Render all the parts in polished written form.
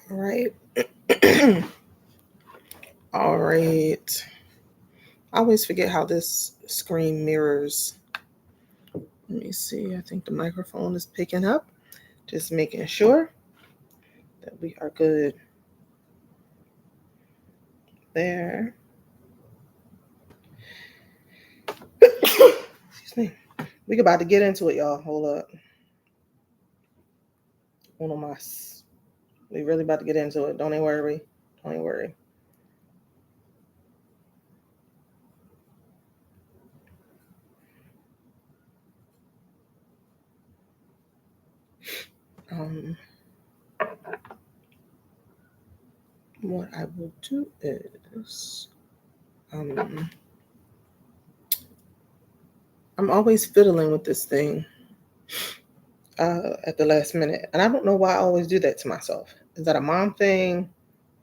All right. All right. I always forget how this screen mirrors. Let me see. I think the microphone is picking up. Just making sure that we are good there. Excuse me. We about to get into it, y'all. Hold up. Uno más. We really about to get into it. Don't even worry. Don't even worry. What I will do is I'm always fiddling with this thing at the last minute. And I don't know why I always do that to myself. Is that a mom thing?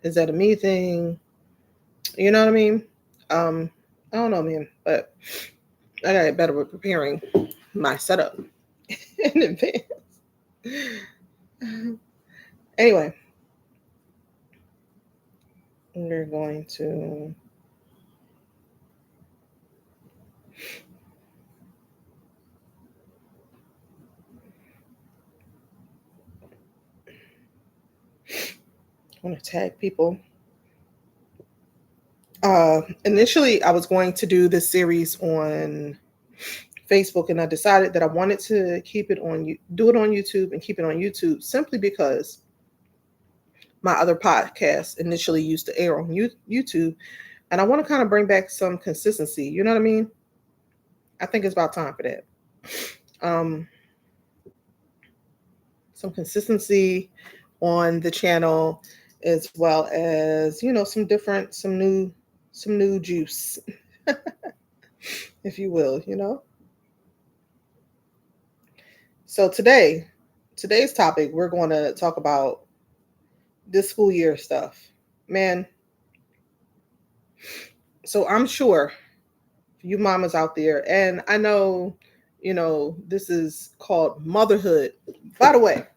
Is that a me thing? You know what I mean? I don't know, man, but I gotta get better with preparing my setup in advance. Anyway, we're going to I want to tag people. Initially, I was going to do this series on Facebook, and I decided that I wanted to do it on YouTube and keep it on YouTube simply because my other podcast initially used to air on YouTube, and I want to kind of bring back some consistency. You know what I mean? I think it's about time for that. Some consistency on the channel, as well as some new juice, if you will. So today's topic, we're going to talk about this school year stuff, man. So I'm sure you mamas out there, and I know, this is called Motherhood. By the way,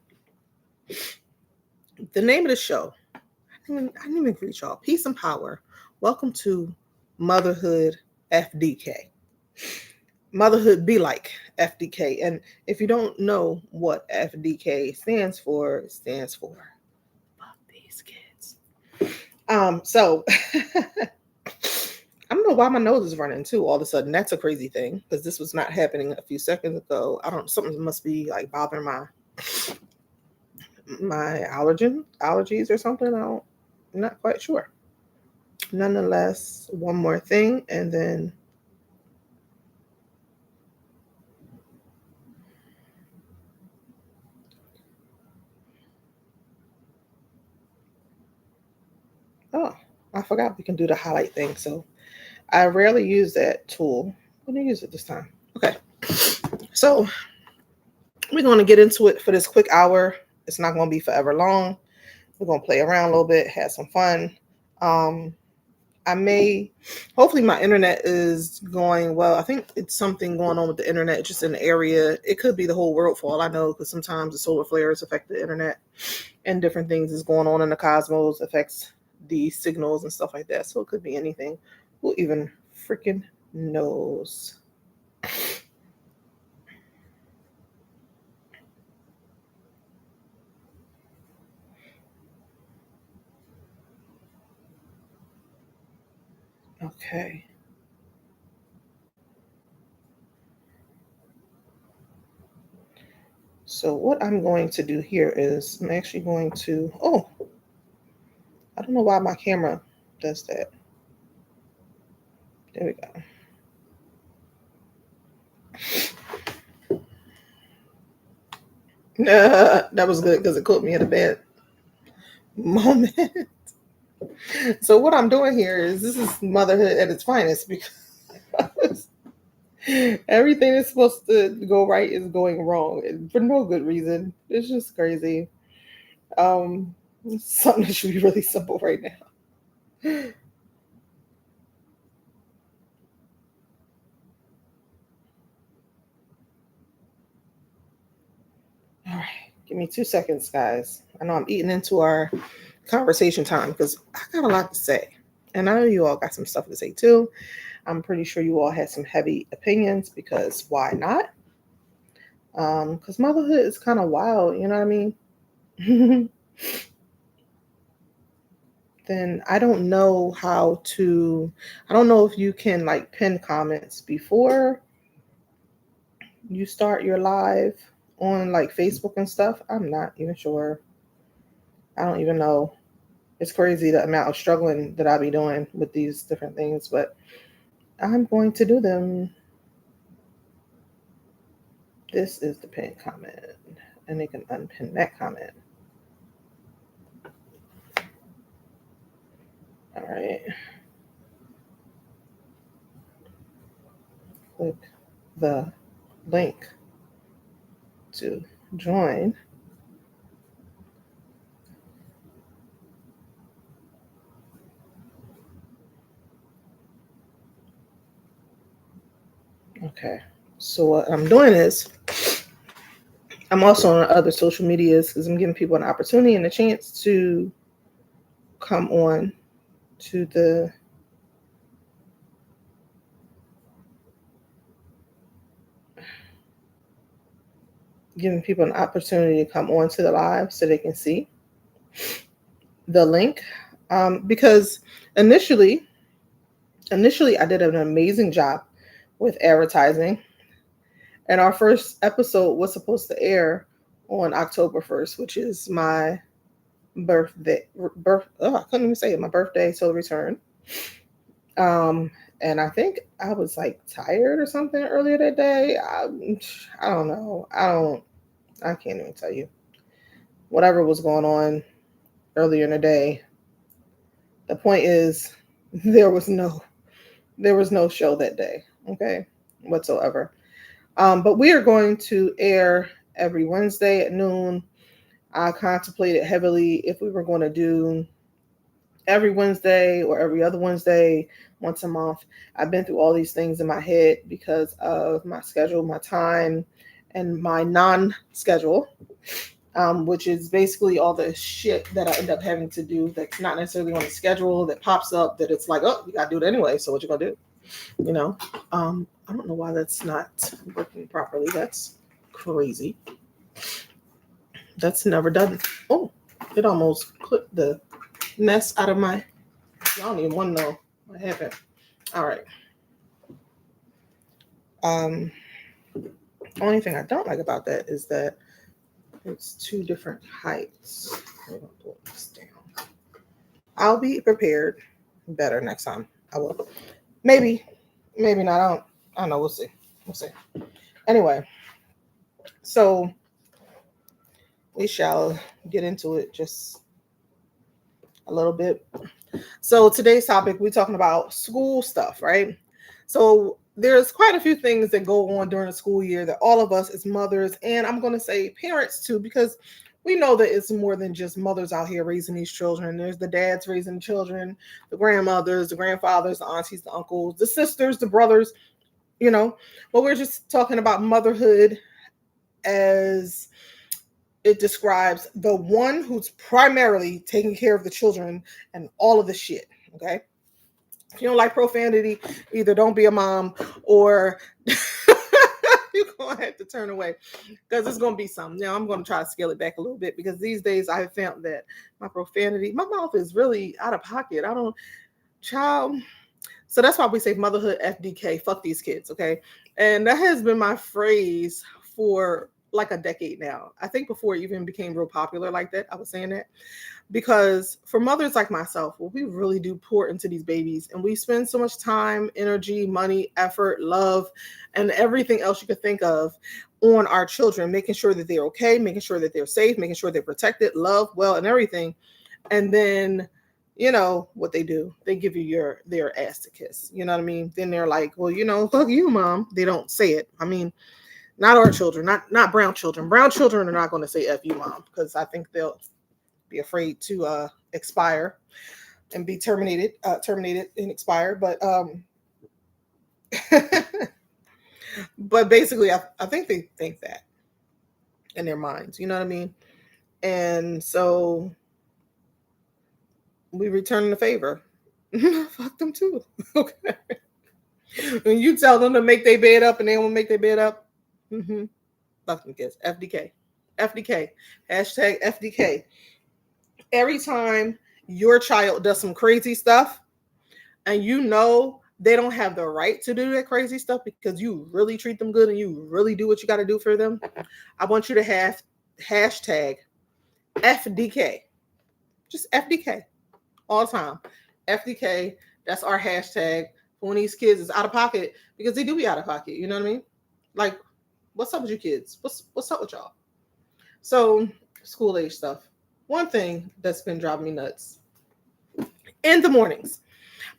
the name of the show, I didn't even greet y'all. Peace and power. Welcome to Motherhood FDK. Motherhood Be Like FDK. And if you don't know what FDK stands for, it stands for Fuck These Kids. So I don't know why my nose is running too all of a sudden. That's a crazy thing because this was not happening a few seconds ago. Something must be like bothering my allergies or something. I'm not quite sure. Nonetheless, one more thing and then oh, I forgot we can do the highlight thing. So I rarely use that tool. I'm going to use it this time. Okay. So we're going to get into it for this quick hour. It's not going to be forever long. We're going to play around a little bit, have some fun. Hopefully my internet is going well. I think it's something going on with the internet just in the area. It could be the whole world for all I know, because sometimes the solar flares affect the internet and different things is going on in the cosmos affects the signals and stuff like that. So it could be anything. Who even freaking knows? Okay. So what I'm going to do here is I'm actually going to, I don't know why my camera does that. There we go. That was good because it caught me at a bad moment. So what I'm doing here is this is motherhood at its finest, because everything that's supposed to go right is going wrong and for no good reason. It's just crazy. It's something that should be really simple right now. All right, give me 2 seconds, guys. I know I'm eating into our conversation time because I got a lot to say. And I know you all got some stuff to say too. I'm pretty sure you all had some heavy opinions because why not? Because motherhood is kind of wild, you know what I mean? Then I don't know I don't know if you can like pin comments before you start your live on like Facebook and stuff. I'm not even sure. I don't even know. It's crazy the amount of struggling that I'll be doing with these different things, but I'm going to do them. This is the pinned comment, and they can unpin that comment. All right. Click the link to join. Okay. So what I'm doing is I'm also on other social medias because I'm giving people an opportunity and a chance to come on to the giving people an opportunity to come on to the live so they can see the link. Because initially I did an amazing job with advertising, and our first episode was supposed to air on October 1st, which is my I couldn't even say it, my birthday, so return. And I think I was like tired or something earlier that day. I don't know. I can't even tell you. Whatever was going on earlier in the day. The point is there was no show that day, okay, whatsoever. But we are going to air every Wednesday at noon. I contemplated heavily if we were going to do every Wednesday or every other Wednesday, once a month. I've been through all these things in my head because of my schedule, my time, and my non-schedule, which is basically all the shit that I end up having to do that's not necessarily on the schedule that pops up that it's like, oh, you got to do it anyway, so what you going to do? You know? I don't know why that's not working properly. That's crazy. That's never done. Oh, it almost clipped the mess out of my. I don't even want to know what happened. All right. Only thing I don't like about that is that it's two different heights. I'm gonna pull this down. I'll be prepared better next time. I will. Maybe not. I don't know. We'll see. Anyway, so we shall get into it just a little bit. So today's topic, we're talking about school stuff, right? So there's quite a few things that go on during the school year that all of us as mothers, and I'm going to say parents too, because we know that it's more than just mothers out here raising these children. There's the dads raising children, the grandmothers, the grandfathers, the aunties, the uncles, the sisters, the brothers, but we're just talking about motherhood as it describes the one who's primarily taking care of the children and all of the shit. Okay. If you don't like profanity, either don't be a mom or you're going to have to turn away because it's going to be something. Now, I'm going to try to scale it back a little bit because these days I have found that my mouth is really out of pocket. Child. So that's why we say motherhood FDK, fuck these kids, okay? And that has been my phrase for like a decade now. I think before it even became real popular like that, I was saying that. Because for mothers like myself, well, we really do pour into these babies and we spend so much time, energy, money, effort, love, and everything else you could think of on our children, making sure that they're okay, making sure that they're safe, making sure they're protected, loved, well, and everything. And then, what they do, they give you their ass to kiss. You know what I mean? Then they're like, well, fuck you, mom. They don't say it. I mean, not our children, not brown children. Brown children are not going to say F you, mom, because I think they'll be afraid to expire and be terminated and expire. But but basically, I think they think that in their minds. You know what I mean? And so We return the favor. Fuck them too. Okay. When you tell them to make their bed up and they won't make their bed up, fuck them kids. FDK. FDK. Hashtag FDK. Every time your child does some crazy stuff and you know they don't have the right to do that crazy stuff because you really treat them good and you really do what you got to do for them, I want you to have hashtag FDK. Just FDK all the time. FDK, that's our hashtag for when these kids is out of pocket, because they do be out of pocket. You know what I mean? Like, what's up with you kids? What's up with y'all? So, school age stuff. One thing that's been driving me nuts in the mornings,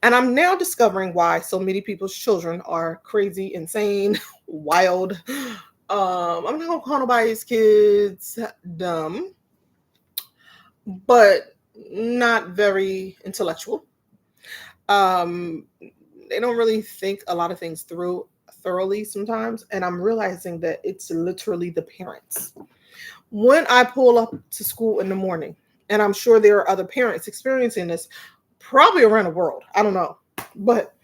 and I'm now discovering why so many people's children are crazy, insane, wild. I'm not gonna call nobody's kids dumb, but not very intellectual. They don't really think a lot of things through thoroughly sometimes, and I'm realizing that it's literally the parents. When I pull up to school in the morning, and I'm sure there are other parents experiencing this probably around the world, I don't know, but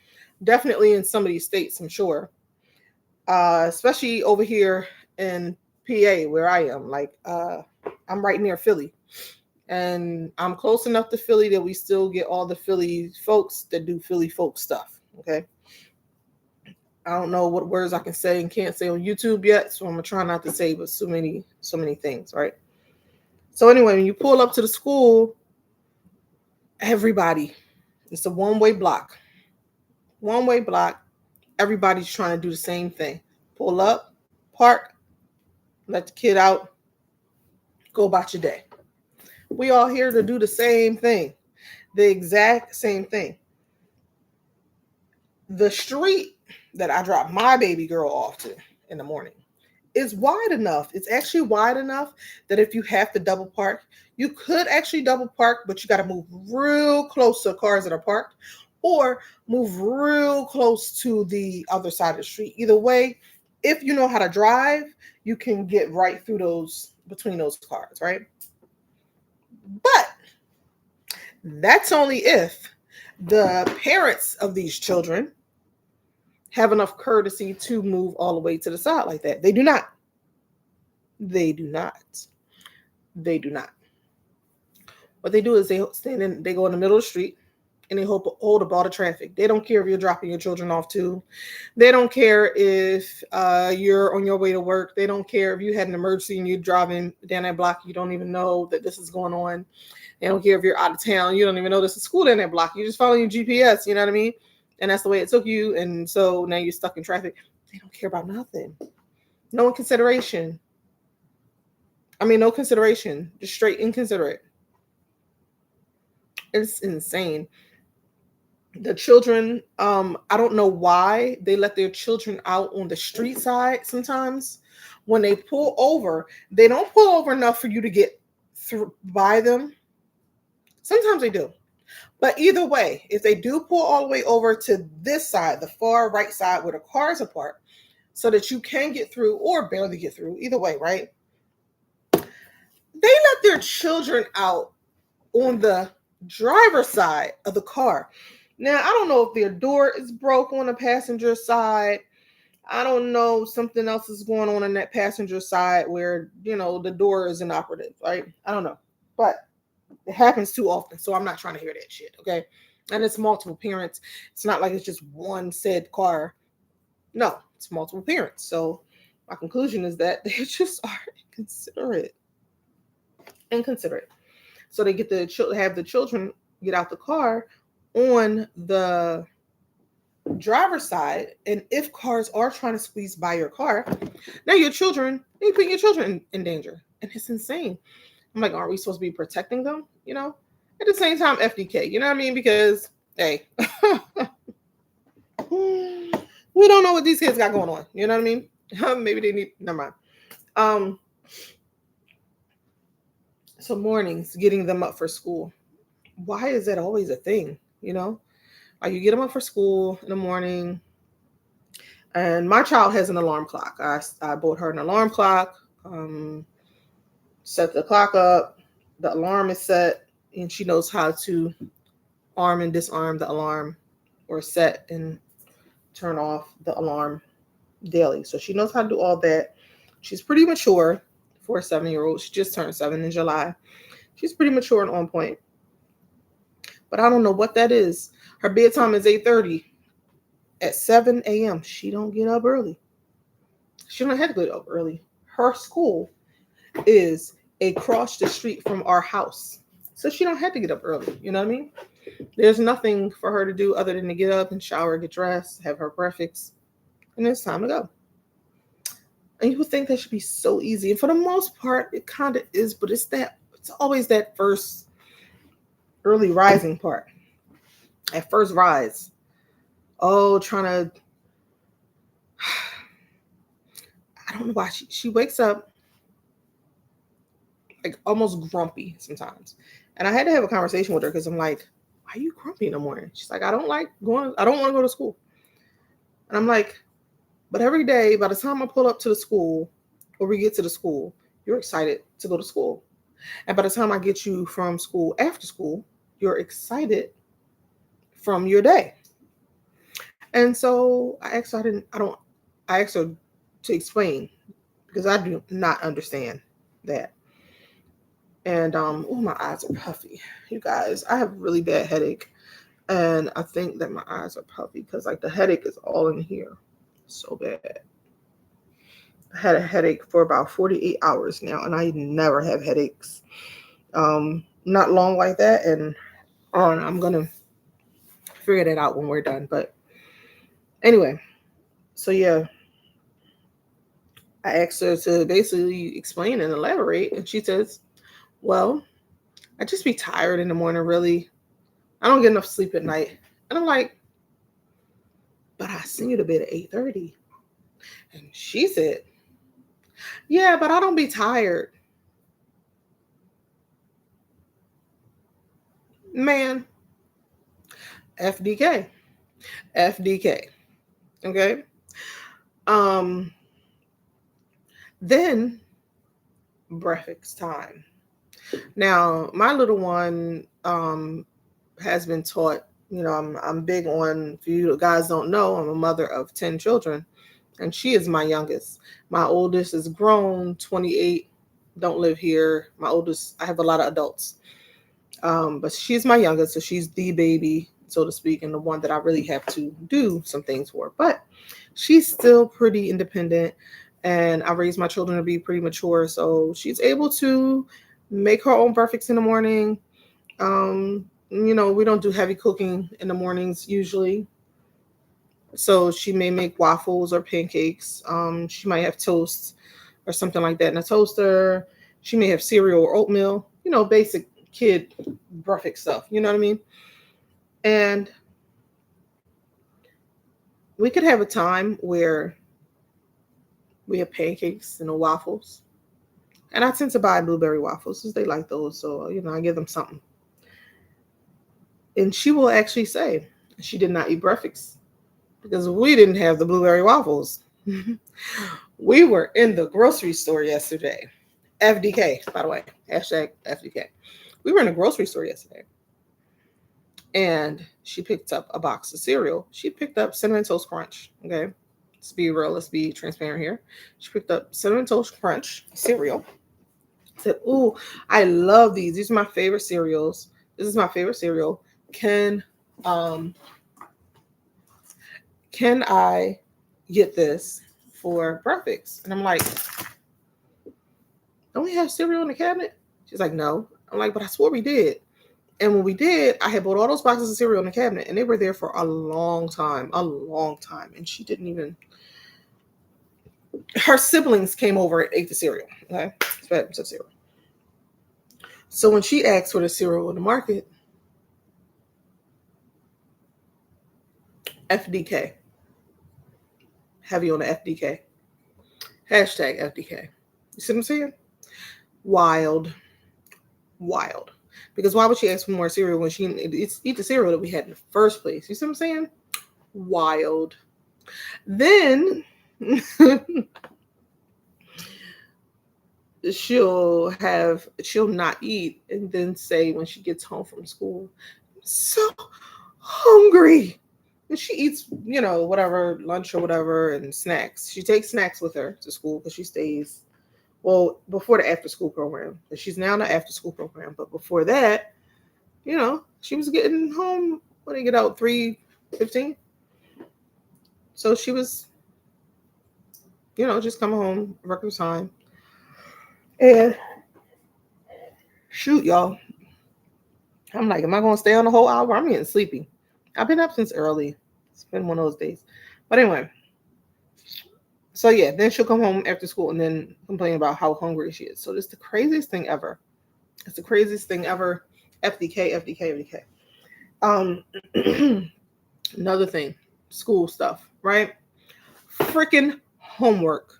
definitely in some of these states, I'm sure, especially over here in PA where I am. Like, I'm right near Philly, and I'm close enough to Philly that we still get all the Philly folks that do Philly folk stuff. Okay. I don't know what words I can say and can't say on YouTube yet, so I'm gonna try not to say but so many things, right? So anyway, when you pull up to the school, everybody, it's a one-way block. One-way block. Everybody's trying to do the same thing. Pull up, park, let the kid out, go about your day. We all here to do the same thing. The exact same thing. The street that I drop my baby girl off to in the morning is wide enough. It's actually wide enough that if you have to double park, you could actually double park, but you got to move real close to the cars that are parked or move real close to the other side of the street. Either way, if you know how to drive, you can get right through those, between those cars, right? But that's only if the parents of these children have enough courtesy to move all the way to the side like that. They do not. They do not. They do not. What they do is they go in the middle of the street and they hold up all the traffic. They don't care if you're dropping your children off too. They don't care if you're on your way to work. They don't care if you had an emergency and you're driving down that block. You don't even know that this is going on. They don't care if you're out of town. You don't even know there's a school down that block. You're just following your GPS. You know what I mean? And that's the way it took you. And so now you're stuck in traffic. They don't care about nothing. No consideration. No consideration. Just straight inconsiderate. It's insane. The children, I don't know why they let their children out on the street side sometimes. When they pull over, they don't pull over enough for you to get through by them. Sometimes they do. But either way, if they do pull all the way over to this side, the far right side where the cars are parked, so that you can get through or barely get through, either way, right? They let their children out on the driver's side of the car. Now, I don't know if their door is broke on the passenger side. I don't know, something else is going on that passenger side where, the door is inoperative, right? I don't know. But it happens too often, so I'm not trying to hear that shit, okay? And it's multiple parents. It's not like it's just one said car. No, it's multiple parents. So my conclusion is that they just are inconsiderate. Inconsiderate. So they get have the children get out the car on the driver's side, and if cars are trying to squeeze by your car, now you put your children in danger, and it's insane. I'm like, aren't we supposed to be protecting them? At the same time, FDK, you know what I mean? Because, hey, we don't know what these kids got going on. You know what I mean? Maybe they need, never mind. So mornings, getting them up for school. Why is that always a thing? Like, you get them up for school in the morning, and my child has an alarm clock. I bought her an alarm clock, set the clock up. The alarm is set. and she knows how to arm and disarm the alarm, or set and turn off the alarm daily. So she knows how to do all that. She's pretty mature for a 7-year-old. She just turned 7 in July. She's pretty mature and on point. But I don't know what that is. Her bedtime is 8:30. At 7 a.m., she don't get up early. She don't have to get up early. Her school is across the street from our house. So she don't have to get up early. You know what I mean? There's nothing for her to do other than to get up and shower, get dressed, have her breakfast, and it's time to go. And you would think that should be so easy. And for the most part, it kind of is, but it's always that first early rising part. At first rise. Oh, trying to, I don't know why she wakes up like almost grumpy sometimes. And I had to have a conversation with her because I'm like, why are you grumpy in the morning? She's like, I don't want to go to school. And I'm like, but every day, by the time I pull up to the school or we get to the school, you're excited to go to school. And by the time I get you from school after school, you're excited from your day. And so I asked her to explain, because I do not understand that. And my eyes are puffy. You guys, I have a really bad headache. And I think that my eyes are puffy because like the headache is all in here. So bad. I had a headache for about 48 hours now, and I never have headaches. Not long like that, and I'm gonna figure that out when we're done. But anyway, so yeah, I asked her to basically explain and elaborate, and she says, well, I just be tired in the morning, really. I don't get enough sleep at night. And I'm like, but I send you to bed at 8:30. And she said, yeah, but I don't be tired. Man, FDK. FDK. Okay. Then breakfast time. Now, my little one has been taught, I'm big on, if you guys don't know, I'm a mother of 10 children, and she is my youngest. My oldest is grown, 28, don't live here. My oldest, I have a lot of adults. But she's my youngest, so she's the baby, so to speak, and the one that I really have to do some things for. But she's still pretty independent, and I raised my children to be pretty mature, so she's able to make her own breakfast in the morning. We don't do heavy cooking in the mornings usually. So she may make waffles or pancakes. She might have toast or something like that in a toaster. She may have cereal or oatmeal, basic kid breakfast stuff. You know what I mean? And we could have a time where we have pancakes and waffles. And I tend to buy blueberry waffles because they like those. So, I give them something. And she will actually say she did not eat breakfast because we didn't have the blueberry waffles. We were in the grocery store yesterday. FDK, by the way. Hashtag FDK. We were in a grocery store yesterday. And she picked up a box of cereal. She picked up Cinnamon Toast Crunch. Okay. Let's be real. Let's be transparent here. She picked up Cinnamon Toast Crunch cereal. Said, "Ooh, I love these. These are my favorite cereals. This is my favorite cereal. Can I get this for breakfast?" And I'm like, "Don't we have cereal in the cabinet?" She's like, "No." I'm like, "But I swore we did." And when we did, I had bought all those boxes of cereal in the cabinet, and they were there for a long time. And she didn't even. Her siblings came over and ate the cereal. Okay, it's cereal. So when she asked for the cereal in the market, FDK. Heavy on the FDK. Hashtag FDK. You see what I'm saying? Wild. Because why would she ask for more cereal when she eat the cereal that we had in the first place? You see what I'm saying? Wild. Then she'll not eat and then say when she gets home from school, so hungry. And she eats, whatever, lunch or whatever, and snacks. She takes snacks with her to school because she stays, well, before the after school program. She's now in the after school program. But before that, she was getting home when they get out 3:15. So she was, just coming home regular time. And shoot, y'all. I'm like, am I going to stay on the whole hour? I'm getting sleepy. I've been up since early. It's been one of those days. But anyway, so yeah, then she'll come home after school and then complain about how hungry she is. So it's the craziest thing ever. It's the craziest thing ever. FDK, FDK, FDK. Another thing, school stuff, right? Freaking homework.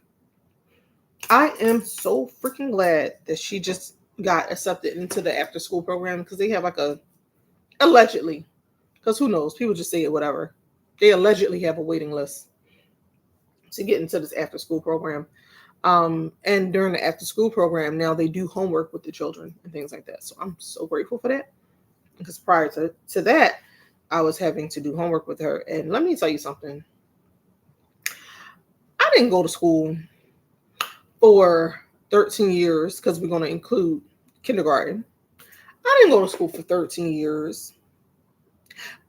I am so freaking glad that she just got accepted into the after school program because they have like allegedly, because who knows, people just say it, whatever. They allegedly have a waiting list to get into this after school program. And during the after school program, now they do homework with the children and things like that. So I'm so grateful for that, because prior to that, I was having to do homework with her. And let me tell you something. I didn't go to school for 13 years because we're going to include kindergarten. I didn't go to school for 13 years,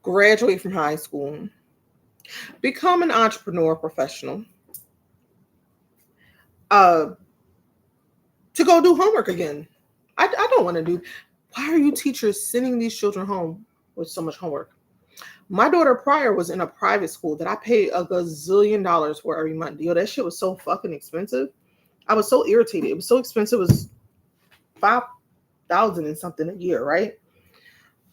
graduate from high school, become an entrepreneur professional, to go do homework again. I don't want to do. Why are you teachers sending these children home with so much homework? My daughter prior was in a private school that I paid a gazillion dollars for every month. Yo, that shit was so fucking expensive. I was so irritated. It was so expensive. It was $5,000 and something a year, right?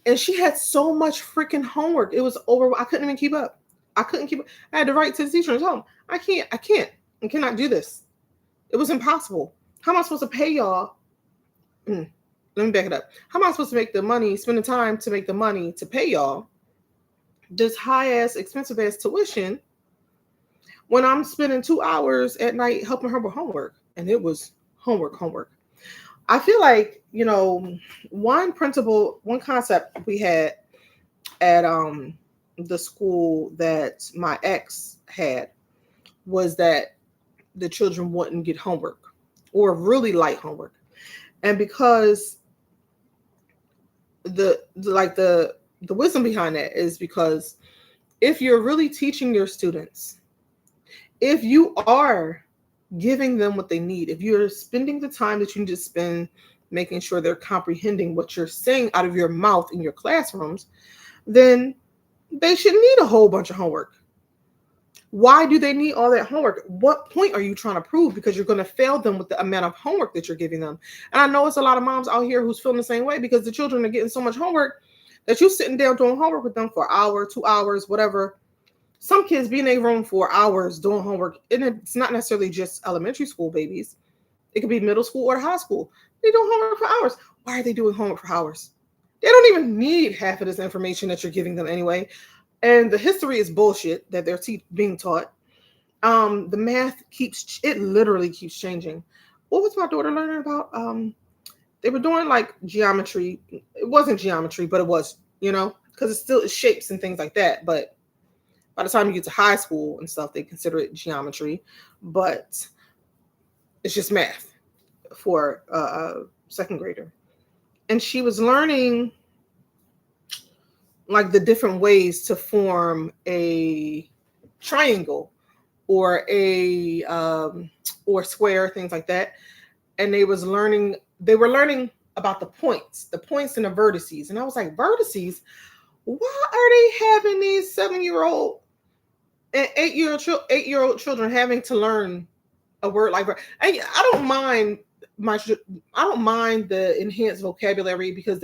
And she had so much freaking homework. It was over. I couldn't even keep up. I couldn't keep up. I had to write to the teacher and tell them, I cannot do this. It was impossible. How am I supposed to pay y'all? Let me back it up. How am I supposed to make the money, spend the time to make the money to pay y'all this high-ass, expensive-ass tuition when I'm spending 2 hours at night helping her with homework? And it was homework. I feel like, one concept we had at the school that my ex had was that the children wouldn't get homework or really light homework. And because the wisdom behind that is because if you're really teaching your students, if you are giving them what they need, if you're spending the time that you need to spend making sure they're comprehending what you're saying out of your mouth in your classrooms, then they shouldn't need a whole bunch of homework. Why do they need all that homework? What point are you trying to prove? Because you're going to fail them with the amount of homework that you're giving them. And I know it's a lot of moms out here who's feeling the same way because the children are getting so much homework that you're sitting down doing homework with them for an hour, 2 hours, whatever. Some kids be in a room for hours doing homework. And it's not necessarily just elementary school babies. It could be middle school or high school. They do homework for hours. Why are they doing homework for hours? They don't even need half of this information that you're giving them anyway. And the history is bullshit that they're being taught. The math literally keeps changing. What was my daughter learning about? They were doing like geometry. It wasn't geometry, but it was, because it's shapes and things like that. But by the time you get to high school and stuff, they consider it geometry, but it's just math for a second grader. And she was learning like the different ways to form a triangle or a or square, things like that. And they were learning about the points and the vertices. And I was like, vertices? Why are they having these 7-year-old and 8-year-old children having to learn a word like I don't mind the enhanced vocabulary because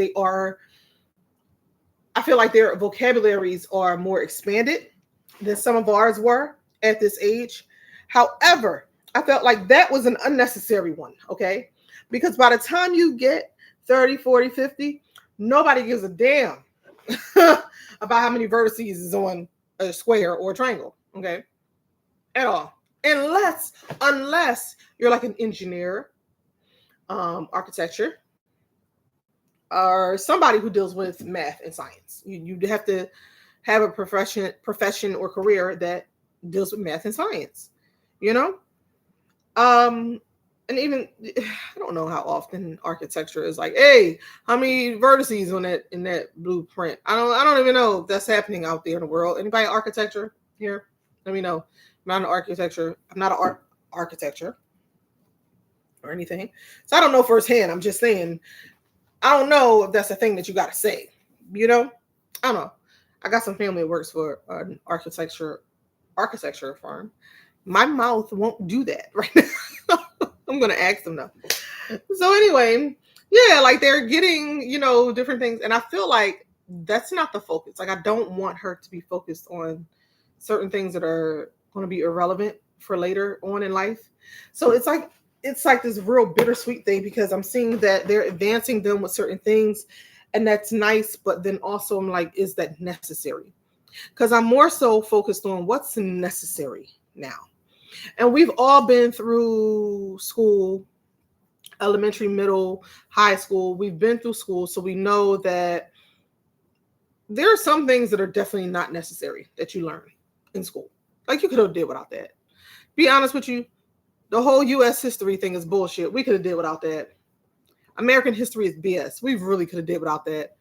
I feel like their vocabularies are more expanded than some of ours were at this age. However, I felt like that was an unnecessary one, okay? Because by the time you get 30, 40, 50, nobody gives a damn about how many vertices is on a square or a triangle, okay? At all. Unless you're like an engineer architecture, or somebody who deals with math and science. You have to have a profession or career that deals with math and science, you know? And even I don't know how often architecture is like, hey, how many vertices on that in that blueprint? I don't even know if that's happening out there in the world. Anybody architecture here? Let me know. I'm not an architecture. I'm not an architecture or anything. So I don't know firsthand. I'm just saying, I don't know if that's a thing that you gotta say. You know? I don't know. I got some family that works for an architecture firm. My mouth won't do that right now. I'm gonna ask them though. So anyway, yeah, like they're getting, different things. And I feel like that's not the focus. Like I don't want her to be focused on certain things that are going to be irrelevant for later on in life. So it's like this real bittersweet thing because I'm seeing that they're advancing them with certain things, and that's nice, but then also I'm like, is that necessary? Because I'm more so focused on what's necessary now. And we've all been through school, elementary, middle, high school. We've been through school, so we know that there are some things that are definitely not necessary that you learn in school. Like you could have did without that. Be honest with you, the whole U.S. history thing is bullshit. We could have did without that. American history is BS. We really could have did without that.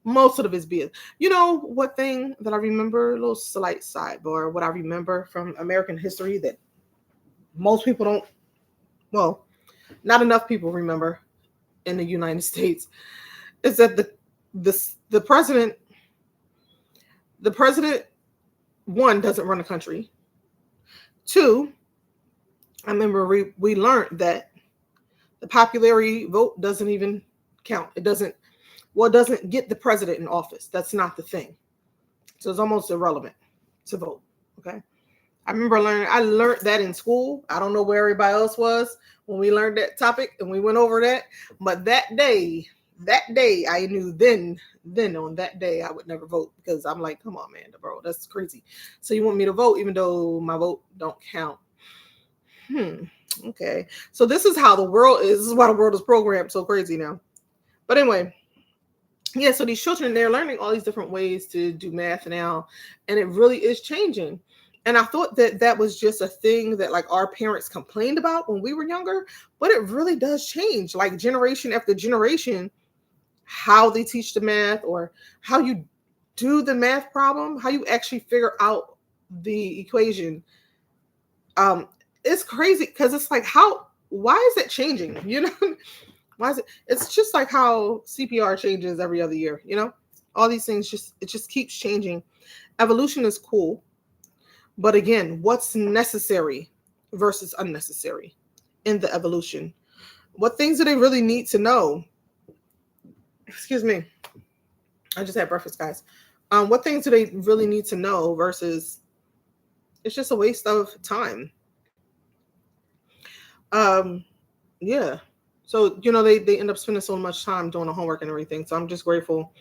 Most of it is BS. You know what thing that I remember, a little slight sidebar, what I remember from American history that most people don't, well, not enough people remember in the United States, is that the president, one, doesn't run a country. Two, I remember we learned that the popularity vote doesn't even count. It doesn't get the president in office. That's not the thing. So it's almost irrelevant to vote. Okay. I remember I learned that in school. I don't know where everybody else was when we learned that topic and we went over that. But that day I knew then on that day I would never vote because I'm like, come on, man, bro, that's crazy. So you want me to vote even though my vote don't count? Okay. So this is how the world is. This is why the world is programmed so crazy now. But anyway, yeah, so these children, they're learning all these different ways to do math now, and it really is changing. And I thought that was just a thing that like our parents complained about when we were younger, but it really does change like generation after generation, how they teach the math or how you do the math problem, how you actually figure out the equation. It's crazy because it's like, why is it changing? Why is it? It's just like how CPR changes every other year, all these things it just keeps changing. Evolution is cool. But again, what's necessary versus unnecessary in the evolution? What things do they really need to know? Excuse me. I just had breakfast, guys. What things do they really need to know versus it's just a waste of time? Yeah. So, they end up spending so much time doing the homework and everything. So I'm just grateful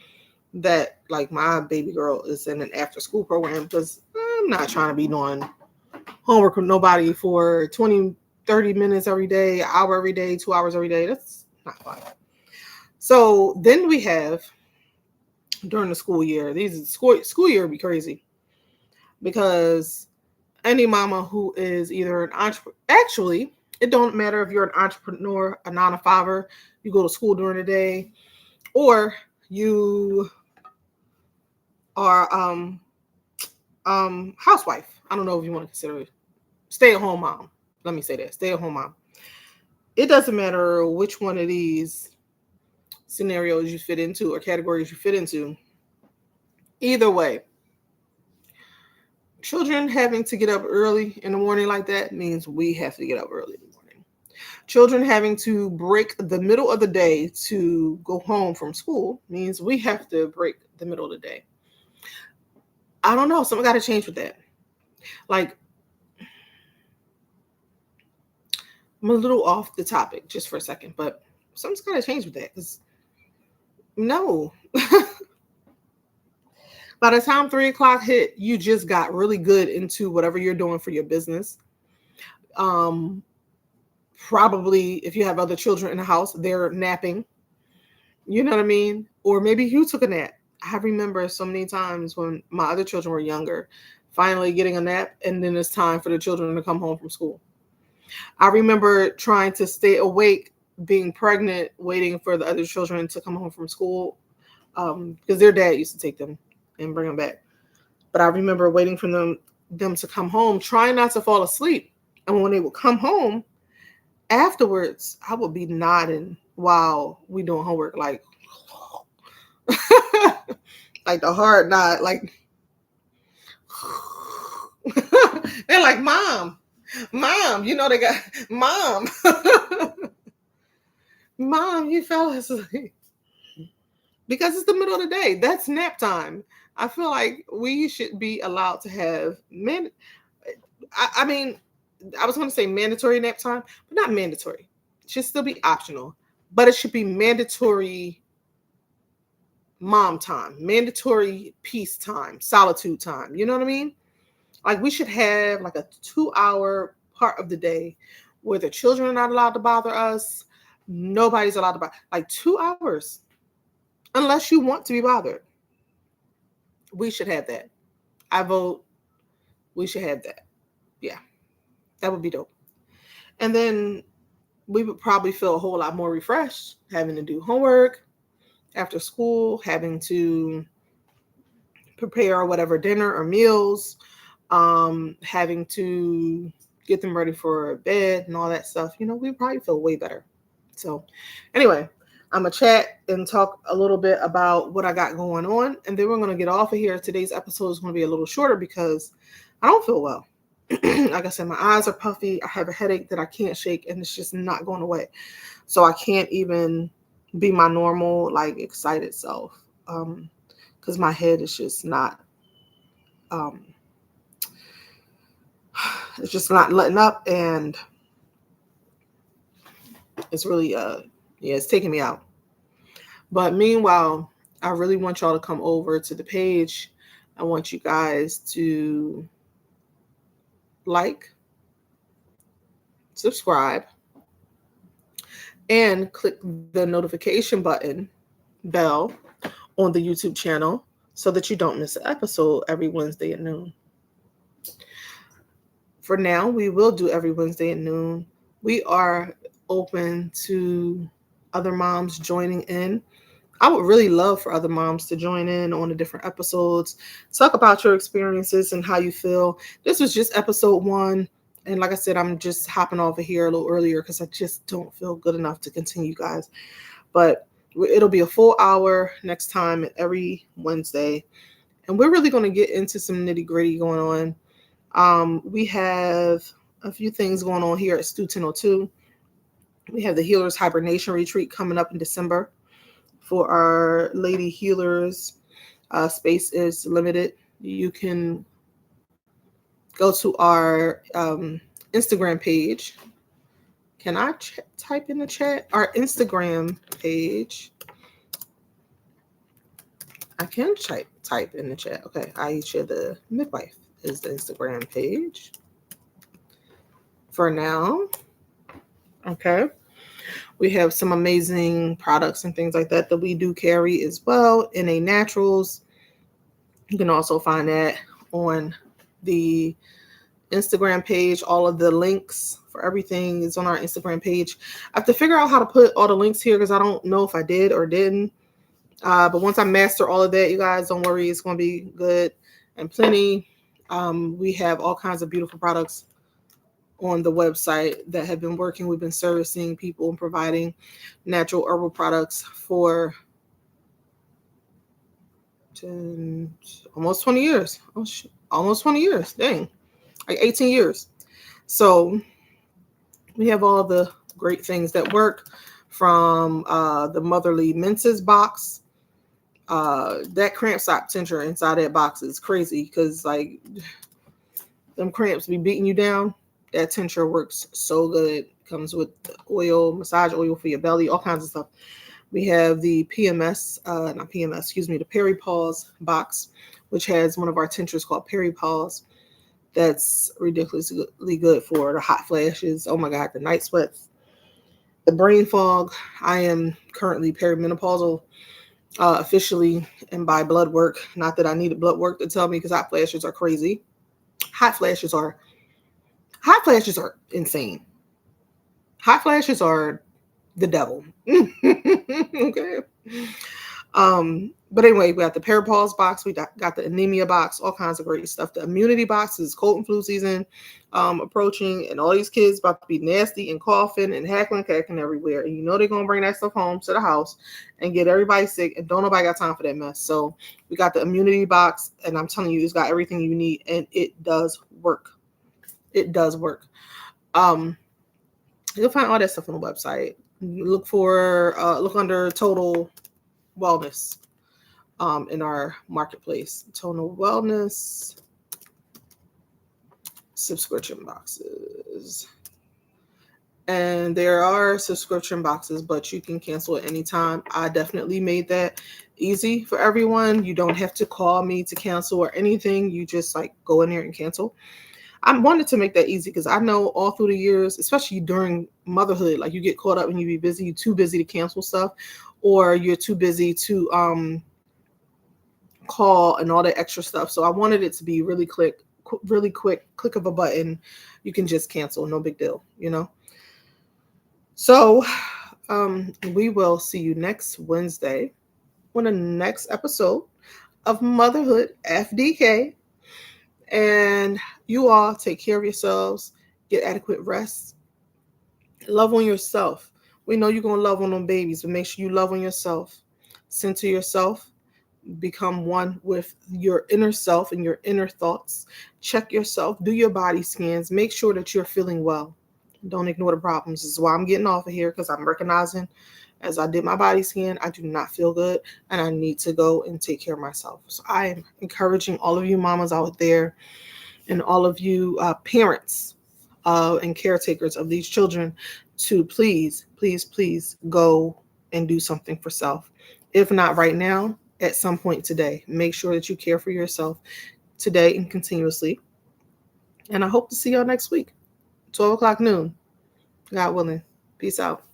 that like my baby girl is in an after school program because I'm not trying to be doing homework with nobody for 20, 30 minutes every day, an hour every day, 2 hours every day. That's not fun. So then we have during the school year, these school year would be crazy because any mama who is either an entrepreneur, actually, it don't matter if you're an entrepreneur, a 9-to-5er, you go to school during the day, or you are housewife. I don't know if you want to consider it stay-at-home mom. Let me say that, stay-at-home mom. It doesn't matter which one of these scenarios you fit into or categories you fit into. Either way, children having to get up early in the morning like that means we have to get up early in the morning. Children having to break the middle of the day to go home from school means we have to break the middle of the day. I don't know. Something got to change with that. Like, I'm a little off the topic just for a second, but something's got to change with that because no. By the time 3 o'clock hit, you just got really good into whatever you're doing for your business. Probably if you have other children in the house, they're napping. You know what I mean? Or maybe you took a nap. I remember so many times when my other children were younger, finally getting a nap, and then it's time for the children to come home from school. I remember trying to stay awake, being pregnant, waiting for the other children to come home from school, because their dad used to take them and bring them back. But I remember waiting for them to come home, trying not to fall asleep. And when they would come home, afterwards, I would be nodding while we doing homework, like, like the hard nod, like, they're like, mom, you know, they got, mom, mom, you fell asleep. Because it's the middle of the day. That's nap time. I feel like we should be allowed to have I mean, I was going to say mandatory nap time, but not mandatory. It should still be optional, but it should be mandatory mom time, mandatory peace time, solitude time. You know what I mean? Like we should have like a 2-hour part of the day where the children are not allowed to bother us. Nobody's allowed to bother. Like 2 hours, unless you want to be bothered. We should have that. I vote we should have that. Yeah, that would be dope. And then we would probably feel a whole lot more refreshed having to do homework after school, having to prepare whatever dinner or meals, having to get them ready for bed and all that stuff. You know, we probably feel way better. So anyway, I'm going to chat and talk a little bit about what I got going on. And then we're going to get off of here. Today's episode is going to be a little shorter because I don't feel well. Like I said, my eyes are puffy. I have a headache that I can't shake and it's just not going away. So I can't even be my normal, like, excited self. Because my head is just not, it's just not letting up. And it's really, it's taking me out. But meanwhile, I really want y'all to come over to the page. I want you guys to like, subscribe, and click the notification bell on the YouTube channel so that you don't miss an episode every Wednesday at noon. For now, we will do every Wednesday at noon. We are open to other moms joining in. I would really love for other moms to join in on the different episodes. Talk about your experiences and how you feel. This was just episode 1. And like I said, I'm just hopping off of here a little earlier because I just don't feel good enough to continue, guys. But it'll be a full hour next time every Wednesday. And we're really going to get into some nitty gritty going on. We have a few things going on here at Stu 1002. We have the Healers Hibernation Retreat coming up in December. For our lady healers, space is limited. You can go to our Instagram page. Can I type in the chat? Our Instagram page. I can type in the chat. Okay, Aisha the Midwife is the Instagram page. For now. Okay. We have some amazing products and things like that we do carry as well. NA Naturals. You can also find that on the Instagram page. All of the links for everything is on our Instagram page. I have to figure out how to put all the links here because I don't know if I did or didn't. But once I master all of that, you guys, don't worry. It's going to be good and plenty. We have all kinds of beautiful products on the website that have been working. We've been servicing people and providing natural herbal products for almost 20 years. Almost 20 years. Dang. Like 18 years. So we have all the great things that work from the Motherly Minces box. That cramp stop tincture inside that box is crazy because like them cramps be beating you down. That tincture works so good. Comes with oil, massage oil for your belly, all kinds of stuff. We have the the Peri Pause box, which has one of our tinctures called Peri Pause. That's ridiculously good for the hot flashes. Oh my God, the night sweats. the brain fog. I am currently perimenopausal officially, and by blood work. Not that I needed blood work to tell me, because hot flashes are crazy. Hot flashes are insane. Hot flashes are the devil. Okay. But anyway, we got the Parapause box, we got the anemia box, all kinds of great stuff. The immunity box is cold and flu season approaching, and all these kids about to be nasty and coughing and hackling, cacking everywhere. And you know they're gonna bring that stuff home to the house and get everybody sick, and don't nobody got time for that mess. So we got the immunity box, and I'm telling you, it's got everything you need, and it does work. It does work. You'll find all that stuff on the website. Look under total wellness in our marketplace. Total wellness subscription boxes. And there are subscription boxes, but you can cancel at any time. I definitely made that easy for everyone. You don't have to call me to cancel or anything. You just like go in there and cancel. I wanted to make that easy because I know all through the years, especially during motherhood, like you get caught up and you be busy, you're too busy to cancel stuff, or you're too busy to call and all that extra stuff. So I wanted it to be really quick, click of a button. You can just cancel, no big deal, you know? So we will see you next Wednesday on the next episode of Motherhood FDK. And you all take care of yourselves, get adequate rest, love on yourself. We know you're going to love on them babies, but make sure you love on yourself. Center yourself. Become one with your inner self and your inner thoughts. Check yourself. Do your body scans. Make sure that you're feeling well. Don't ignore the problems. This is why I'm getting off of here, because I'm recognizing as I did my body scan, I do not feel good, and I need to go and take care of myself. So I am encouraging all of you mamas out there and all of you parents and caretakers of these children to please, please, please go and do something for self. If not right now, at some point today. Make sure that you care for yourself today and continuously. And I hope to see y'all next week, 12 o'clock noon. God willing. Peace out.